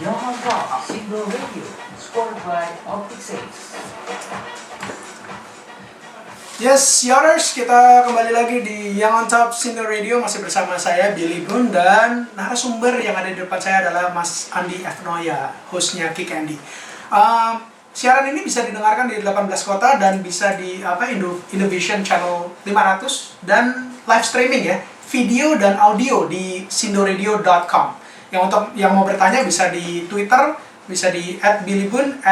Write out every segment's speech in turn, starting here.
Young Rock Signal Radio, scored by Optic Saves. Yes, Youngers, kita kembali lagi di Young on Top Signal Radio. Masih bersama saya, Billy Bun, dan narasumber yang ada di depan saya adalah Mas Andi F. Noya, hostnya Kick Andy. Siaran ini bisa didengarkan di 18 kota dan bisa di Innovation Channel 500 dan live streaming ya, video dan audio di sindoradio.com. Yang mau bertanya bisa di Twitter, bisa di @billybun,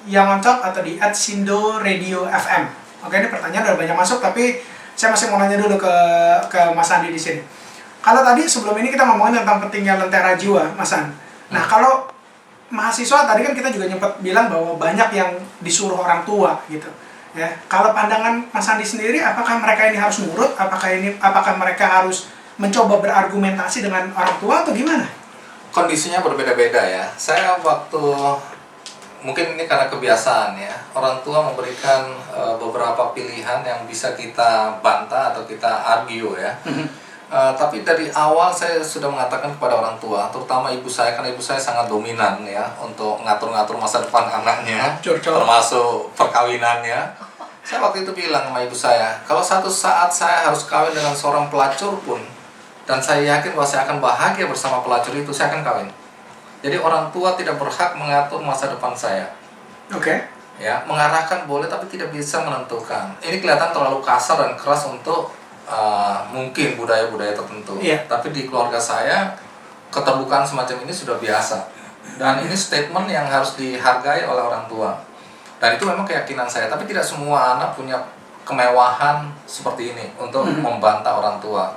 @youngontop, atau di @sindoradio.fm. Oke, ini pertanyaan udah banyak masuk, tapi saya masih mau nanya dulu ke Mas Andi di sini. Kalau tadi sebelum ini kita ngomongin tentang pentingnya lentera jiwa, Mas Andi. Nah, kalau mahasiswa tadi kan kita juga nyempet bilang bahwa banyak yang disuruh orang tua gitu. Ya, kalau pandangan Mas Andi sendiri, apakah mereka ini harus nurut? Apakah mereka harus mencoba berargumentasi dengan orang tua atau gimana? Kondisinya berbeda-beda ya. Saya mungkin ini karena kebiasaan ya, orang tua memberikan beberapa pilihan yang bisa kita bantah atau kita argue ya. Tapi dari awal saya sudah mengatakan kepada orang tua, terutama ibu saya, karena ibu saya sangat dominan ya untuk ngatur-ngatur masa depan anaknya, termasuk perkawinannya. Saya waktu itu bilang sama ibu saya, kalau satu saat saya harus kawin dengan seorang pelacur pun, dan saya yakin bahwa saya akan bahagia bersama pelacur itu, saya akan kawin. Jadi orang tua tidak berhak mengatur masa depan saya. Oke. Ya, mengarahkan boleh tapi tidak bisa menentukan. Ini kelihatan terlalu kasar dan keras untuk mungkin budaya-budaya tertentu. Yeah. Tapi di keluarga saya keterbukaan semacam ini sudah biasa. Dan ini statement yang harus dihargai oleh orang tua. Dan itu memang keyakinan saya. Tapi tidak semua anak punya kemewahan seperti ini untuk membantah orang tua.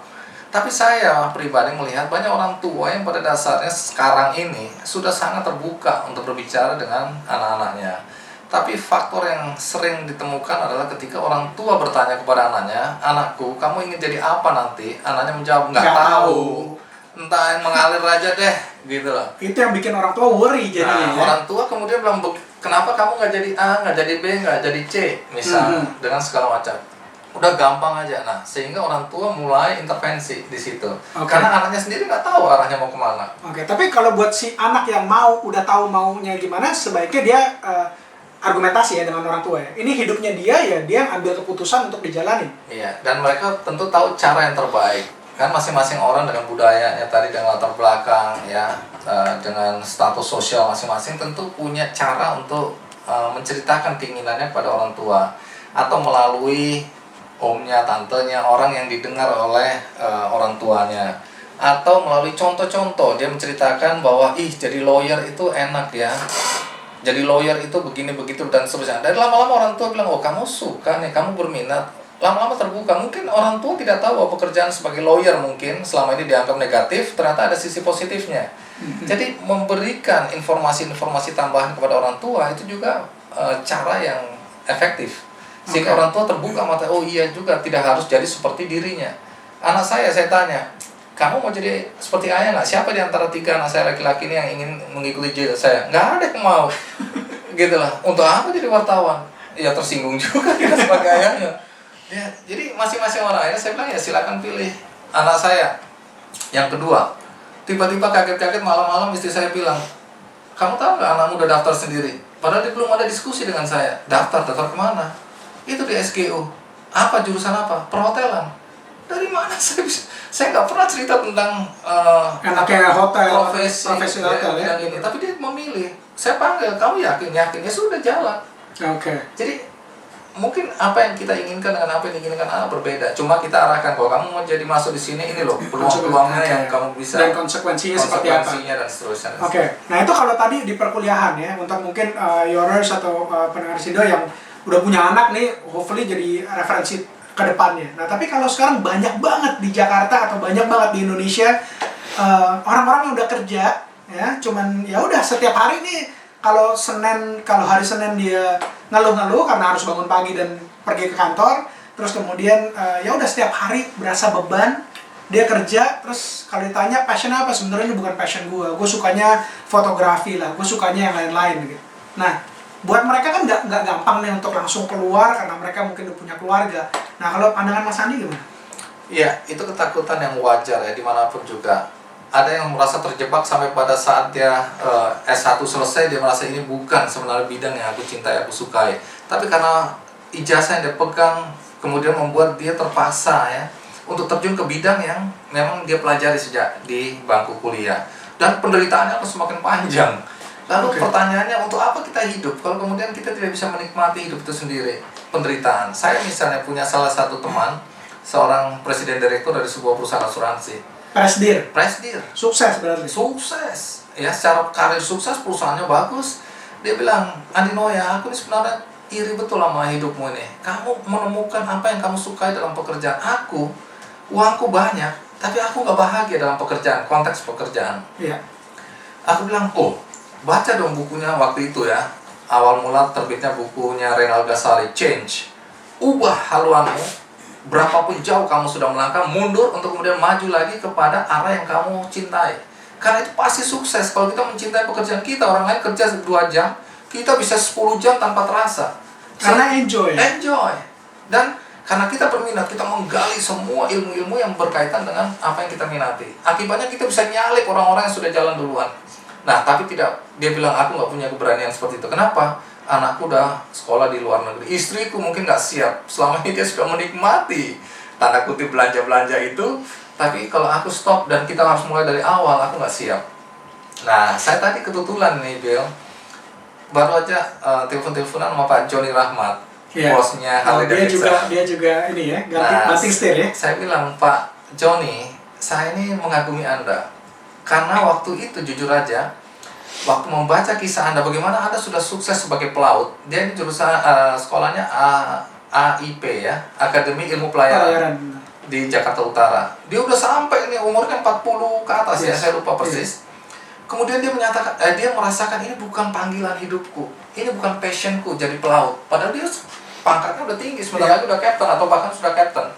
Tapi saya pribadi melihat banyak orang tua yang pada dasarnya sekarang ini sudah sangat terbuka untuk berbicara dengan anak-anaknya. Tapi faktor yang sering ditemukan adalah ketika orang tua bertanya kepada anaknya, "Anakku, kamu ingin jadi apa nanti?" Anaknya menjawab, "Nggak tahu. Entah yang mengalir aja deh," gitu loh. Itu yang bikin orang tua worry jadinya. Orang tua kemudian bilang, "Kenapa kamu nggak jadi A, nggak jadi B, nggak jadi C?" Misal, dengan segala macam. Udah gampang aja, sehingga orang tua mulai intervensi di situ. Karena anaknya sendiri nggak tahu arahnya mau kemana. Oke, tapi kalau buat si anak yang udah tahu maunya gimana, sebaiknya dia argumentasi ya dengan orang tua ya. Ini hidupnya dia ya, dia ambil keputusan untuk dijalani. Iya, dan mereka tentu tahu cara yang terbaik. Kan masing-masing orang dengan budayanya tadi, dengan latar belakang ya, dengan status sosial masing-masing tentu punya cara untuk menceritakan keinginannya kepada orang tua, atau melalui omnya, tantenya, orang yang didengar oleh orang tuanya, atau melalui contoh-contoh dia menceritakan bahwa jadi lawyer itu enak ya, jadi lawyer itu begini begitu dan seterusnya. Dan lama-lama orang tua bilang, "Oh, kamu suka nih, kamu berminat." Lama-lama terbuka. Mungkin orang tua tidak tahu bahwa pekerjaan sebagai lawyer mungkin selama ini dianggap negatif, ternyata ada sisi positifnya. Jadi memberikan informasi-informasi tambahan kepada orang tua itu juga cara yang efektif. Sehingga orang tua terbuka mata, oh iya juga, tidak harus jadi seperti dirinya. Anak saya tanya, "Kamu mau jadi seperti ayah nggak? Siapa di antara 3 anak saya laki-laki ini yang ingin mengikuti jejak saya?" Nggak ada yang mau. Gitu lah. Untuk apa jadi wartawan? Ya tersinggung juga kita sebagai ayahnya. Ya, jadi masing-masing orang. Akhirnya saya bilang, ya silakan pilih anak saya. Yang kedua, tiba-tiba kaget-kaget malam-malam istri saya bilang, "Kamu tahu nggak anakmu udah daftar sendiri?" Padahal dia belum ada diskusi dengan saya. Daftar kemana? Itu di SGU. Apa, jurusan apa? Perhotelan. Dari mana saya nggak pernah cerita tentang anaknya hotel, profesi hotel ya. ini. Tapi dia memilih. Saya panggil, "Kamu yakin? Ya sudah, jalan." Oke. Jadi mungkin apa yang kita inginkan dengan apa yang diinginkan anak berbeda. Cuma kita arahkan, kalau kamu mau jadi masuk di sini, ini loh peluang-peluangnya yang kamu bisa, dan konsekuensinya seperti apa. Dan seterusnya. Oke. Nah, itu kalau tadi di perkuliahan ya, untuk mungkin Yours atau pendengar Sindo yang udah punya anak nih, hopefully jadi referensi ke depannya. Nah, tapi kalau sekarang banyak banget di Jakarta atau banyak banget di Indonesia orang-orang yang udah kerja ya, cuman ya udah setiap hari nih, kalau hari Senin dia ngeluh-ngeluh karena harus bangun pagi dan pergi ke kantor, terus kemudian ya udah setiap hari berasa beban, dia kerja, terus kalau ditanya passion apa, sebenarnya ini bukan passion gue sukanya fotografi lah, gue sukanya yang lain-lain gitu. Nah, buat mereka kan nggak gampang nih untuk langsung keluar karena mereka mungkin udah punya keluarga. Nah, kalau pandangan Mas Andi gimana? Iya, itu ketakutan yang wajar ya, dimanapun juga. ada yang merasa terjebak sampai pada saat dia S1 selesai, dia merasa ini bukan sebenarnya bidang yang aku cintai, aku sukai. Tapi karena ijazah yang dia pegang, kemudian membuat dia terpaksa ya untuk terjun ke bidang yang memang dia pelajari sejak di bangku kuliah. Dan penderitaannya akan semakin panjang. Lalu pertanyaannya, untuk apa kita hidup kalau kemudian kita tidak bisa menikmati hidup itu sendiri? Penderitaan. Saya misalnya punya salah satu teman, seorang presiden direktur dari sebuah perusahaan asuransi. Presdir. Sukses berarti. Sukses. Ya, secara karir sukses, perusahaannya bagus. Dia bilang, Andi Noya, aku ini sebenarnya iri betul sama hidupmu ini. Kamu menemukan apa yang kamu sukai dalam pekerjaan. Aku, uangku banyak, tapi aku nggak bahagia dalam pekerjaan, konteks pekerjaan. Iya. Aku bilang, baca dong bukunya waktu itu ya. Awal mula terbitnya bukunya Renal Gasali, Change. Ubah haluanmu, berapapun jauh kamu sudah melangkah, mundur untuk kemudian maju lagi kepada arah yang kamu cintai. Karena itu pasti sukses. Kalau kita mencintai pekerjaan kita, orang lain kerja 2 jam, kita bisa 10 jam tanpa terasa. Karena enjoy. Dan karena kita berminat, kita menggali semua ilmu-ilmu yang berkaitan dengan apa yang kita minati. Akibatnya kita bisa nyalip orang-orang yang sudah jalan duluan. Nah, tapi tidak, dia bilang, aku nggak punya keberanian seperti itu. Kenapa? Anakku udah sekolah di luar negeri. Istriku mungkin nggak siap. Selama ini dia sudah menikmati, tanda kutip, belanja-belanja itu. Tapi kalau aku stop dan kita harus mulai dari awal, aku nggak siap. Nah, saya tadi kebetulan nih, Bill, baru aja telepon-teleponan sama Pak Joni Rahmat, bosnya Harley Davidson. Dia juga ini ya, banting setir ya. Saya bilang, Pak Joni, saya ini mengagumi Anda. Karena waktu itu jujur aja, waktu membaca kisah Anda, bagaimana Anda sudah sukses sebagai pelaut. Dia ini jurusan sekolahnya AIP ya, Akademi Ilmu Pelayaran di Jakarta Utara. Dia udah sampai ini umurnya 40 ke atas ya, saya lupa persis. Kemudian dia menyatakan, dia merasakan ini bukan panggilan hidupku, ini bukan passionku jadi pelaut. Padahal dia pangkatnya udah tinggi, sebentar lagi udah captain atau bahkan sudah captain.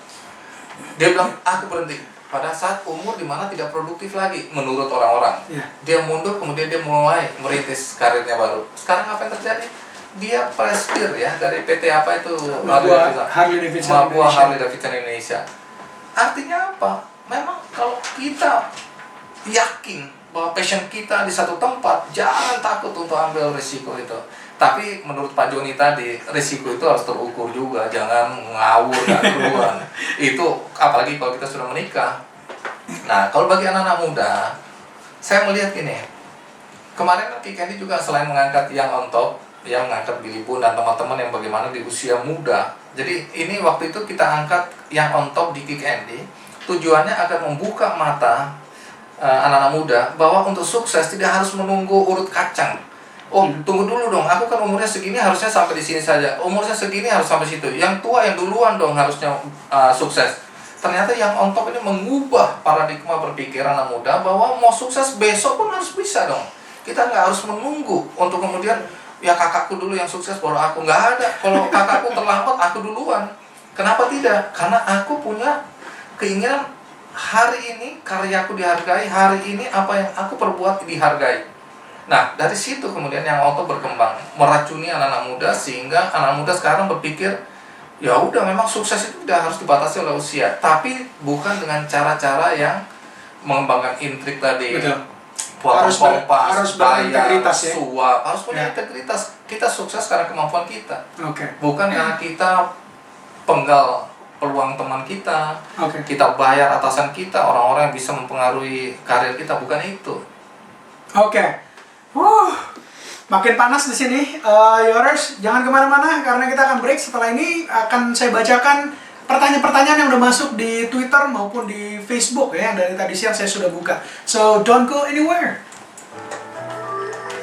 Dia bilang, aku berhenti pada saat umur dimana tidak produktif lagi menurut orang-orang. Dia mundur, kemudian dia mulai merintis karirnya baru. Sekarang apa yang terjadi? Dia presdir ya dari PT apa itu, Harley Davidson Indonesia. Artinya apa? Memang kalau kita yakin bahwa passion kita di satu tempat, jangan takut untuk ambil risiko itu. Tapi menurut Pak Joni tadi, risiko itu harus terukur juga, jangan ngawur gak keluar. Itu apalagi kalau kita sudah menikah. Nah, kalau bagi anak-anak muda, saya melihat gini. Kemarin kan Kik Andy juga selain mengangkat yang on top, yang mengangkat Billy Boone dan teman-teman yang bagaimana di usia muda. Jadi ini waktu itu kita angkat yang on top di Kik Andy, tujuannya akan membuka mata anak-anak muda bahwa untuk sukses tidak harus menunggu urut kacang. Tunggu dulu dong, aku kan umurnya segini harusnya sampai di sini saja. Umurnya segini harus sampai situ. Yang tua yang duluan dong harusnya sukses. Ternyata yang on top ini mengubah paradigma berpikir anak muda bahwa mau sukses besok pun harus bisa dong. Kita nggak harus menunggu untuk kemudian ya kakakku dulu yang sukses baru aku. Nggak ada. Kalau kakakku terlambat, aku duluan. Kenapa tidak? Karena aku punya keinginan hari ini karyaku dihargai, hari ini apa yang aku perbuat dihargai. Nah, dari situ kemudian yang auto berkembang, meracuni anak-anak muda sehingga anak muda sekarang berpikir, ya udah memang sukses itu tidak harus dibatasi oleh usia, tapi bukan dengan cara-cara yang mengembangkan intrik tadi. Harus berintegritas ya. Suap, harus punya integritas. Kita sukses karena kemampuan kita. Bukan karena kita penggal peluang teman kita, kita bayar atasan kita, orang-orang yang bisa mempengaruhi karir kita, bukan itu. Makin panas di sini, Yours. Jangan kemana-mana karena kita akan break. Setelah ini akan saya bacakan pertanyaan-pertanyaan yang udah masuk di Twitter maupun di Facebook ya, yang dari tadi siang saya sudah buka. So don't go anywhere.